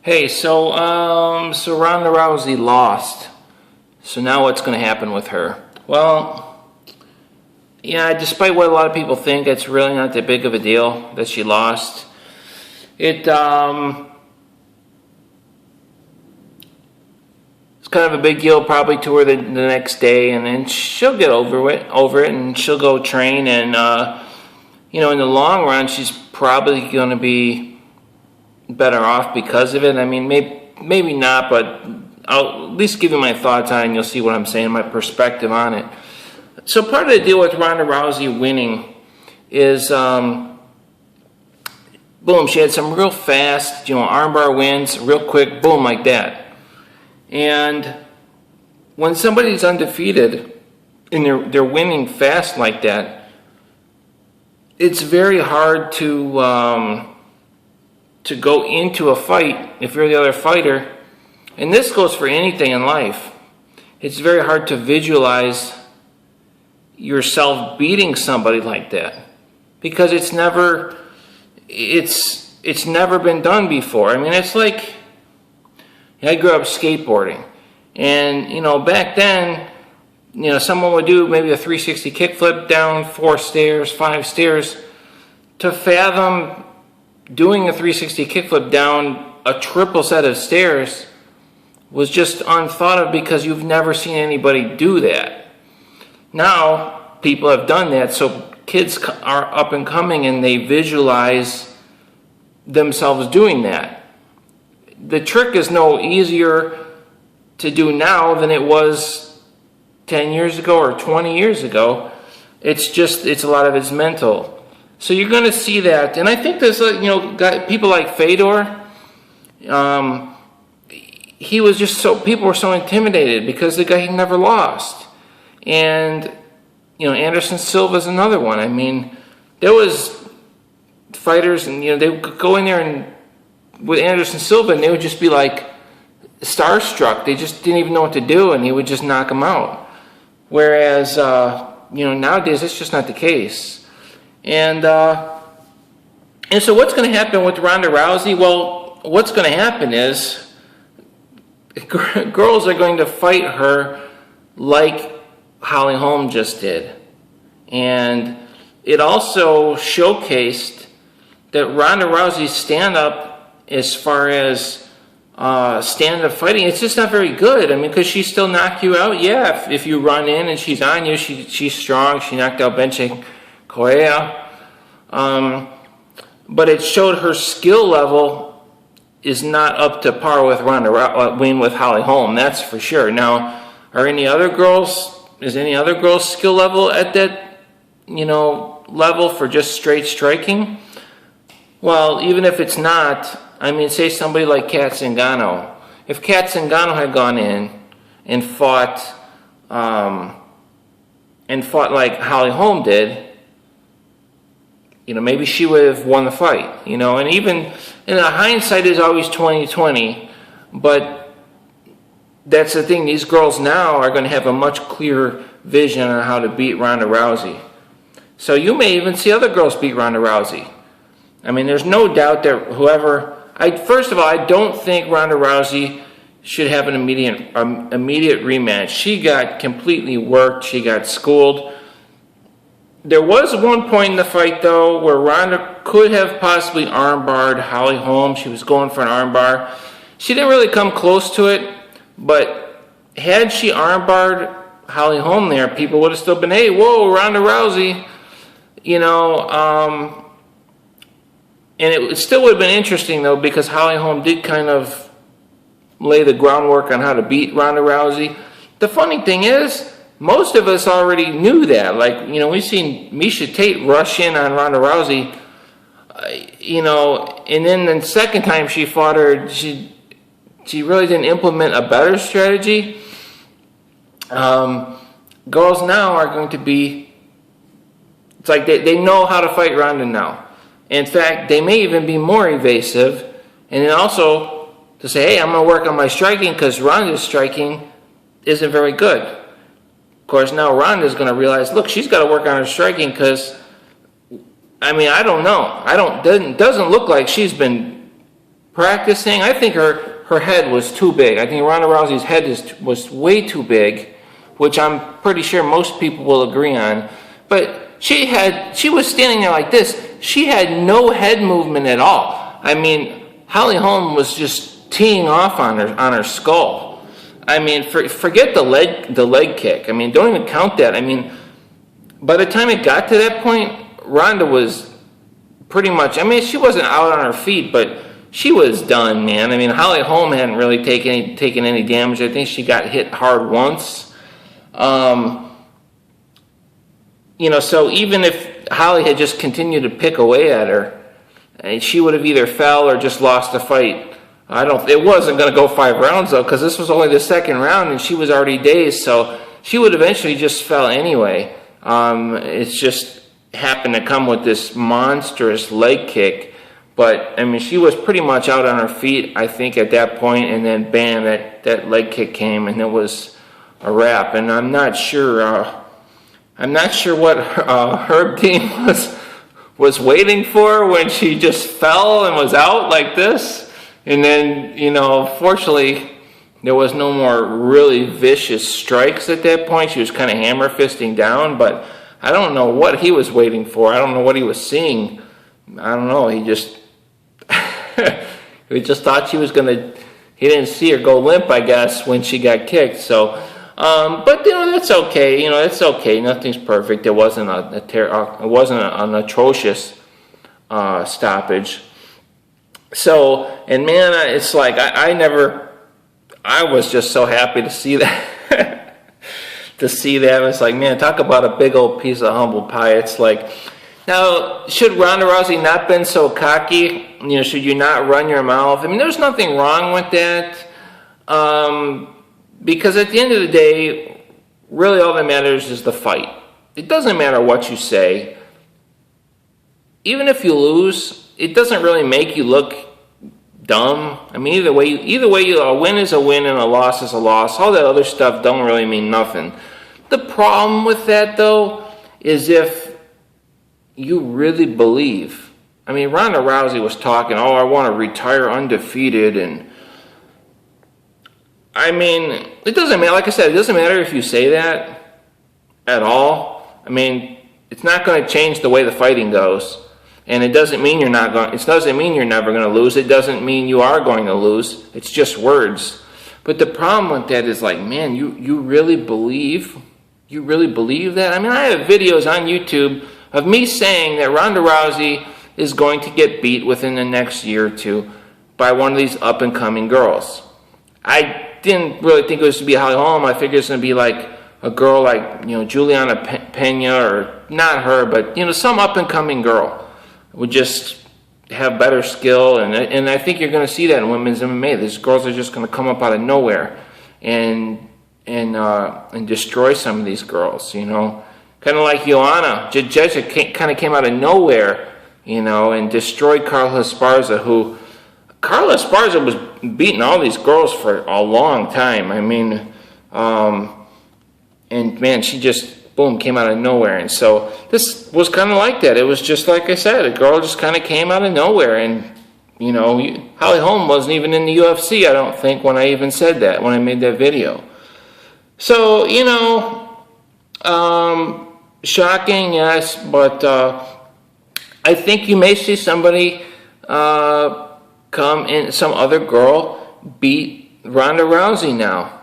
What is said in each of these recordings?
Hey, so Ronda Rousey lost. So now what's going to happen with her? Well, yeah, despite what a lot of people think, it's really not that big of a deal that she lost. It's kind of a big deal probably to her the next day, and then she'll get over it, and she'll go train, and in the long run, she's probably going to be better off because of it. I mean, maybe not, but I'll at least give you my thoughts on it, and you'll see what I'm saying, my perspective on it. So part of the deal with Ronda Rousey winning is, boom, she had some real fast, armbar wins, real quick, boom, like that. And when somebody's undefeated and they're winning fast like that, it's very hard to go into a fight if you're the other fighter. And this goes for anything in life. It's very hard to visualize yourself beating somebody like that because it's never been done before. I mean, it's like I grew up skateboarding, and back then, someone would do maybe a 360 kickflip down 4 stairs, 5 stairs. To fathom doing a 360 kickflip down a triple set of stairs was just unthought of because you've never seen anybody do that. Now, people have done that, so kids are up and coming and they visualize themselves doing that. The trick is no easier to do now than it was 10 years ago or 20 years ago. It's a lot of it's mental. So you're going to see that. And I think there's, people like Fedor, he was just people were so intimidated because the guy, he never lost. And, Anderson Silva's another one. I mean, there was fighters and, they would go in there and with Anderson Silva and they would just be like starstruck. They just didn't even know what to do and he would just knock them out. Whereas, nowadays it's just not the case. And so what's going to happen with Ronda Rousey? Well, what's going to happen is girls are going to fight her like Holly Holm just did. And it also showcased that Ronda Rousey's stand-up as far as stand-up fighting, it's just not very good. I mean, because she still knock you out. Yeah, if you run in and she's on you, she's strong. She knocked out Benche Correa. But it showed her skill level is not up to par with with Holly Holm. That's for sure. Now, is any other girl's skill level at that, level for just straight striking? Well, even if it's not, I mean, say somebody like Kat Zingano. If Kat Zingano had gone in and fought like Holly Holm did, maybe she would have won the fight, and even, hindsight is always 20/20, but that's the thing, these girls now are going to have a much clearer vision on how to beat Ronda Rousey. So you may even see other girls beat Ronda Rousey. I mean, there's no doubt that first of all, I don't think Ronda Rousey should have an immediate rematch. She got completely worked. She got schooled. There was one point in the fight, though, where Ronda could have possibly armbarred Holly Holm. She was going for an armbar. She didn't really come close to it, but had she armbarred Holly Holm there, people would have still been, hey, whoa, Ronda Rousey, and it still would have been interesting, though, because Holly Holm did kind of lay the groundwork on how to beat Ronda Rousey. The funny thing is, most of us already knew that. Like, we've seen Miesha Tate rush in on Ronda Rousey, and then the second time she fought her, she really didn't implement a better strategy. Girls now are going to be, it's like they know how to fight Ronda now. In fact, they may even be more evasive, and then also to say, hey, I'm going to work on my striking because Ronda's striking isn't very good. Of course, now Ronda's going to realize, look, she's got to work on her striking because, I don't know. It doesn't look like she's been practicing. I think her head was too big. I think Ronda Rousey's head was way too big, which I'm pretty sure most people will agree on. But she was standing there like this. She had no head movement at all. I mean, Holly Holm was just teeing off on her skull. I mean, forget the leg kick. I mean, don't even count that. I mean, by the time it got to that point, Ronda was pretty much, I mean, she wasn't out on her feet, but she was done, man. I mean, Holly Holm hadn't really taken any damage. I think she got hit hard once. So even if Holly had just continued to pick away at her, she would have either fell or just lost the fight. It wasn't going to go 5 rounds, though, because this was only the second round, and she was already dazed, so she would eventually just fell anyway. It's just happened to come with this monstrous leg kick. But, I mean, she was pretty much out on her feet, I think, at that point, and then, bam, that leg kick came, and it was a wrap. And I'm not sure what Herb Dean was waiting for when she just fell and was out like this. And then, fortunately, there was no more really vicious strikes at that point. She was kind of hammer fisting down, but I don't know what he was waiting for. I don't know what he was seeing. I don't know. He just thought she was gonna. He didn't see her go limp, I guess, when she got kicked. So, but that's okay. It's okay. Nothing's perfect. It wasn't an atrocious stoppage. So, and man, it's like I was just so happy to see that. It's like, man, talk about a big old piece of humble pie. It's like, now, should Ronda Rousey not been so cocky? Should you not run your mouth? I mean, there's nothing wrong with that. Because at the end of the day, really all that matters is the fight. It doesn't matter what you say. Even if you lose, it doesn't really make you look dumb. I mean, either way, a win is a win and a loss is a loss. All that other stuff don't really mean nothing. The problem with that, though, is if you really believe. I mean, Ronda Rousey was talking, I want to retire undefeated, and I mean, it doesn't matter. Like I said, it doesn't matter if you say that at all. I mean, it's not going to change the way the fighting goes. And it doesn't mean you're never going to lose. It doesn't mean you are going to lose. It's just words. But the problem with that is like, man, you really believe that? I mean, I have videos on YouTube of me saying that Ronda Rousey is going to get beat within the next year or two by one of these up-and-coming girls. I didn't really think it was to be Holly Holm. I figured it was going to be like a girl like, Juliana Pena, or not her, but, some up-and-coming girl would just have better skill, and I think you're going to see that in women's MMA. These girls are just going to come up out of nowhere and destroy some of these girls, kind of like Joanna Jędrzejczyk kind of came out of nowhere, and destroyed Carla Esparza, Carla Esparza was beating all these girls for a long time. I mean, and man, she just boom, came out of nowhere. And so this was kind of like that. It was just like I said, a girl just kind of came out of nowhere. And, Holly Holm wasn't even in the UFC, I don't think, when I even said that, when I made that video. So, shocking, yes, but I think you may see somebody come in, some other girl beat Ronda Rousey now.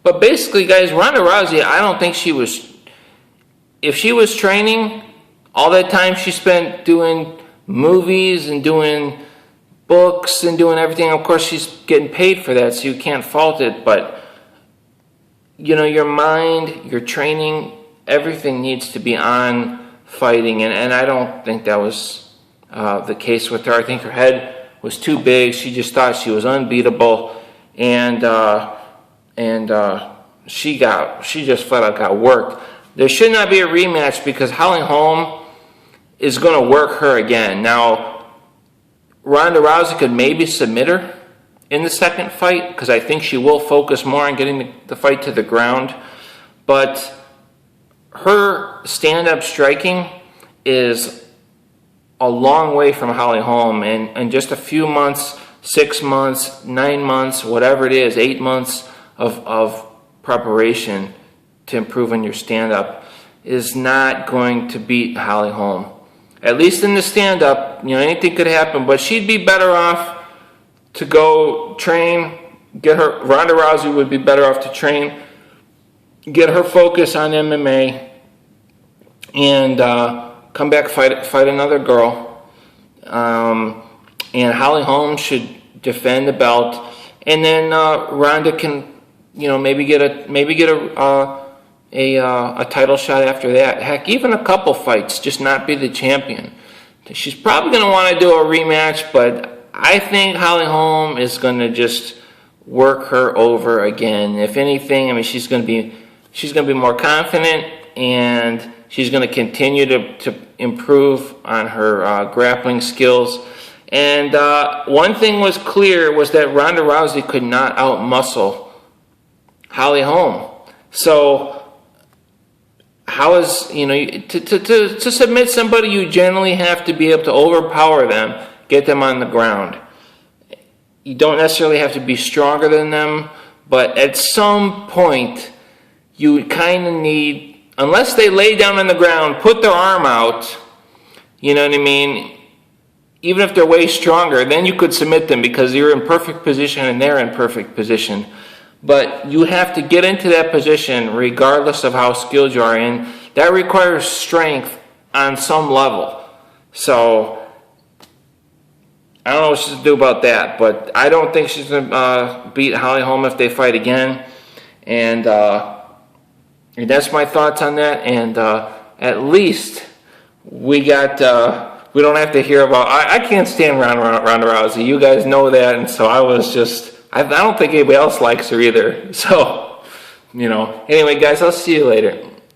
But basically, guys, Ronda Rousey, I don't think if she was training, all that time she spent doing movies and doing books and doing everything, of course she's getting paid for that, so you can't fault it, but, your mind, your training, everything needs to be on fighting, and I don't think that was the case with her. I think her head was too big. She just thought she was unbeatable, and she just flat out got worked. There should not be a rematch because Holly Holm is going to work her again. Now, Ronda Rousey could maybe submit her in the second fight because I think she will focus more on getting the fight to the ground. But her stand-up striking is a long way from Holly Holm. And in just a few months 6 months, 9 months, whatever it is, 8 months of preparation to improve on your stand-up is not going to beat Holly Holm. At least in the stand-up, anything could happen, but she'd be better off to go train, Ronda Rousey would be better off to train, get her focus on MMA, and come back, fight another girl. And Holly Holm should defend the belt, and then Ronda can, maybe get a title shot after that. Heck, even a couple fights, just not be the champion. She's probably going to want to do a rematch, but I think Holly Holm is going to just work her over again. If anything, I mean, she's going to be more confident, and she's going to continue to improve on her grappling skills. And one thing was clear was that Ronda Rousey could not outmuscle Holly Holm. So how is, to submit somebody, you generally have to be able to overpower them, get them on the ground. You don't necessarily have to be stronger than them, but at some point you kind of need, unless they lay down on the ground, put their arm out, you know what I mean? Even if they're way stronger, then you could submit them because you're in perfect position and they're in perfect position. But you have to get into that position regardless of how skilled you are, and that requires strength on some level. So I don't know what she's going to do about that, but I don't think she's going to beat Holly Holm if they fight again. And that's my thoughts on that. And at least we got... we don't have to hear about... I can't stand Ronda Rousey. You guys know that. And so I was just... I don't think anybody else likes her either. So, anyway, guys, I'll see you later.